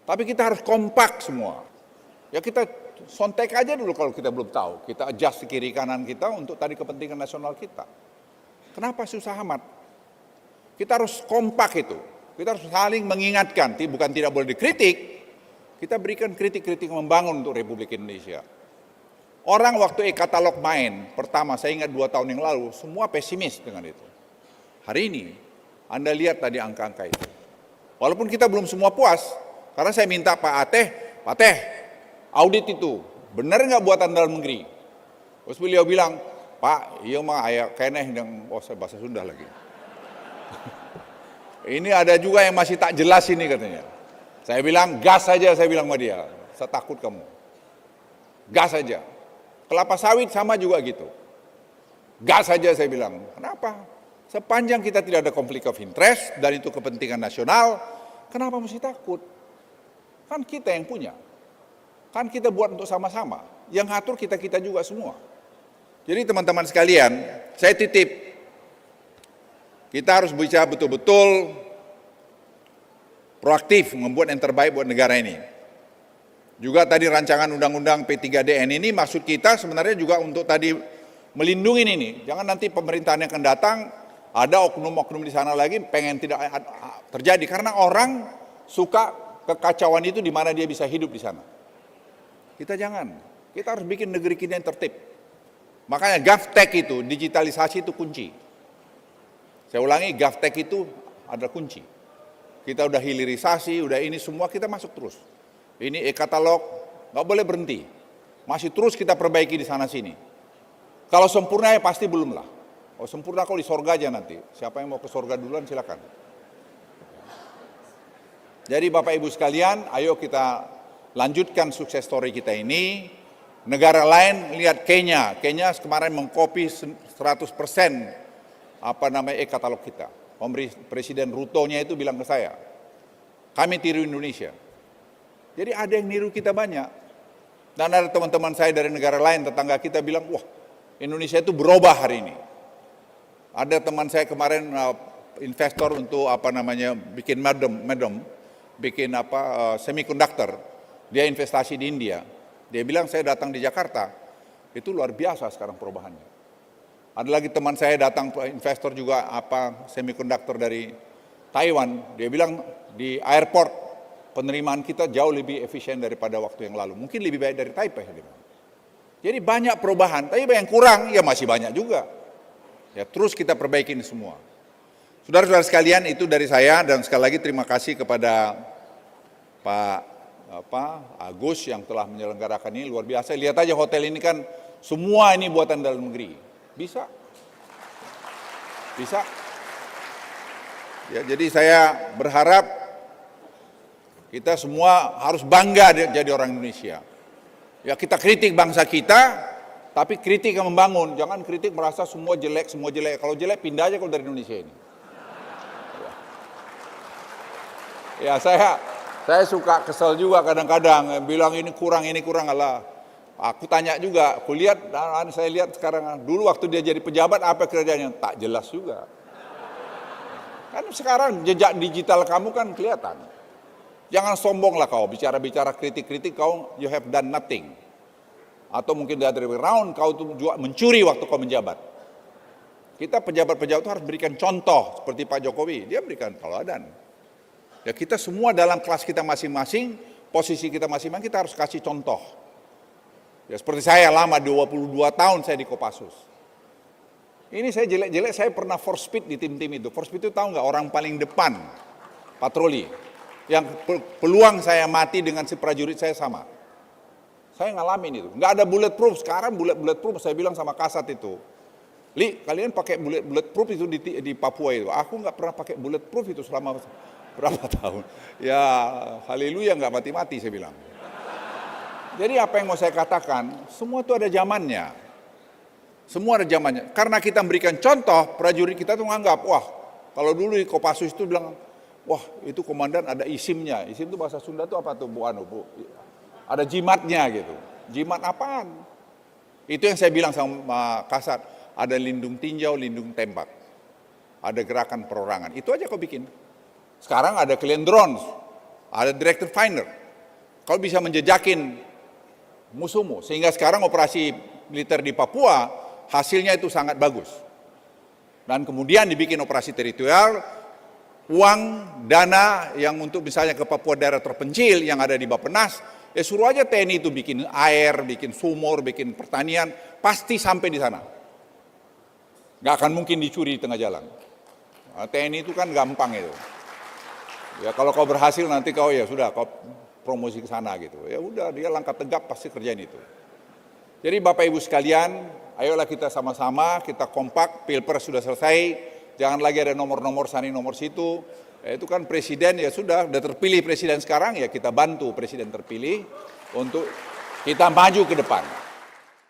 Tapi kita harus kompak semua. Ya kita sontek aja dulu kalau kita belum tahu. Kita adjust kiri kanan kita untuk tadi kepentingan nasional kita. Kenapa susah amat? Kita harus kompak itu. Kita harus saling mengingatkan, bukan tidak boleh dikritik. Kita berikan kritik-kritik membangun untuk Republik Indonesia. Orang waktu e-katalog main, pertama saya ingat 2 tahun yang lalu, semua pesimis dengan itu. Hari ini, Anda lihat tadi angka-angka itu. Walaupun kita belum semua puas, karena saya minta Pak Teh, audit itu, benar nggak buatan dalam negeri? Terus beliau bilang, Pak, iya mah ayah keneh yang bahasa Sunda lagi. Ini ada juga yang masih tak jelas ini katanya. Saya bilang, gas saja, saya bilang sama dia. Saya takut kamu. Gas saja. Kelapa sawit sama juga gitu. Gas saja saya bilang. Kenapa? Sepanjang kita tidak ada konflik of interest, dan itu kepentingan nasional, kenapa mesti takut? Kan kita yang punya. Kan kita buat untuk sama-sama. Yang ngatur kita-kita juga semua. Jadi teman-teman sekalian, saya titip. Kita harus bicara betul-betul proaktif membuat yang terbaik buat negara ini. Juga tadi rancangan undang-undang P3DN ini maksud kita sebenarnya juga untuk tadi melindungi ini. Jangan nanti pemerintahan yang akan datang ada oknum-oknum di sana lagi pengen tidak terjadi. Karena orang suka kekacauan itu di mana dia bisa hidup di sana. Kita jangan. Kita harus bikin negeri kita yang tertib. Makanya GovTech itu, digitalisasi itu kunci. Saya ulangi, GovTech itu ada kunci. Kita udah hilirisasi, udah ini semua kita masuk terus. Ini e-katalog, nggak boleh berhenti. Masih terus kita perbaiki di sana sini. Kalau sempurna ya pasti belum lah. Oh sempurna kalau di sorga aja nanti. Siapa yang mau ke sorga duluan silakan. Jadi Bapak Ibu sekalian, ayo kita lanjutkan sukses story kita ini. Negara lain lihat Kenya kemarin mengcopy 100% e-katalog kita. Presiden Ruto-nya itu bilang ke saya, kami tiru Indonesia. Jadi ada yang niru kita banyak. Dan ada teman-teman saya dari negara lain, tetangga kita bilang, wah Indonesia itu berubah hari ini. Ada teman saya kemarin investor untuk bikin bikin semikonduktor. Dia investasi di India. Dia bilang saya datang di Jakarta, itu luar biasa sekarang perubahannya. Ada lagi teman saya datang investor juga semikonduktor dari Taiwan. Dia bilang di airport penerimaan kita jauh lebih efisien daripada waktu yang lalu. Mungkin lebih baik dari Taipei. Jadi banyak perubahan, tapi yang kurang ya masih banyak juga. Ya terus kita perbaikin semua. Saudara-saudara sekalian, itu dari saya, dan sekali lagi terima kasih kepada Pak Agus yang telah menyelenggarakan ini, luar biasa. Lihat aja hotel ini kan semua ini buatan dalam negeri. Bisa. Ya, jadi saya berharap kita semua harus bangga jadi orang Indonesia. Ya kita kritik bangsa kita, tapi kritik yang membangun. Jangan kritik merasa semua jelek. Kalau jelek pindah aja kalau dari Indonesia ini. Ya saya suka kesel juga kadang-kadang bilang ini kurang Allah. Aku tanya juga, saya lihat sekarang, dulu waktu dia jadi pejabat apa kerjanya? Tak jelas juga. Kan sekarang jejak digital kamu kan kelihatan. Jangan sombong lah kau, bicara-bicara kritik-kritik kau, you have done nothing. Atau mungkin the other way around, kau itu juga mencuri waktu kau menjabat. Kita pejabat-pejabat itu harus berikan contoh, seperti Pak Jokowi, dia berikan teladan. Ya kita semua dalam kelas kita masing-masing, posisi kita masing-masing, kita harus kasih contoh. Ya seperti saya lama 22 tahun saya di Kopassus. Ini saya jelek-jelek, saya pernah force speed di tim-tim itu. Force speed itu tahu nggak, orang paling depan patroli. Yang peluang saya mati dengan si prajurit saya sama. Saya ngalamin itu. Nggak ada bulletproof, sekarang bulletproof saya bilang sama Kasat itu. Li, kalian pakai bulletproof itu di Papua itu. Aku nggak pernah pakai bulletproof itu selama berapa tahun. Ya haleluya nggak mati-mati saya bilang. Jadi apa yang mau saya katakan, semua itu ada zamannya. Semua ada zamannya. Karena kita memberikan contoh, prajurit kita tuh menganggap, wah kalau dulu di Kopassus itu bilang, wah itu komandan ada isimnya. Isim itu bahasa Sunda itu apa tuh Bu? Ada jimatnya gitu. Jimat apaan? Itu yang saya bilang sama Kasat. Ada lindung tinjau, lindung tembak. Ada gerakan perorangan. Itu aja kau bikin. Sekarang ada kalian drones. ada director finder. Kalau bisa menjejakin musuhmu, sehingga sekarang operasi militer di Papua hasilnya itu sangat bagus. Dan kemudian dibikin operasi teritorial, uang, dana yang untuk misalnya ke Papua daerah terpencil yang ada di Bappenas, ya suruh aja TNI itu bikin air, bikin sumur, bikin pertanian, pasti sampai di sana. Nggak akan mungkin dicuri di tengah jalan. Nah, TNI itu kan gampang itu. Ya kalau kau berhasil nanti kau ya sudah kau promosi ke sana gitu. Ya udah dia langkah tegap pasti kerjain itu. Jadi Bapak Ibu sekalian, ayolah kita sama-sama, kita kompak, Pilpres sudah selesai, jangan lagi ada nomor-nomor sana nomor situ. Ya, itu kan presiden ya sudah terpilih presiden sekarang ya kita bantu presiden terpilih untuk kita maju ke depan.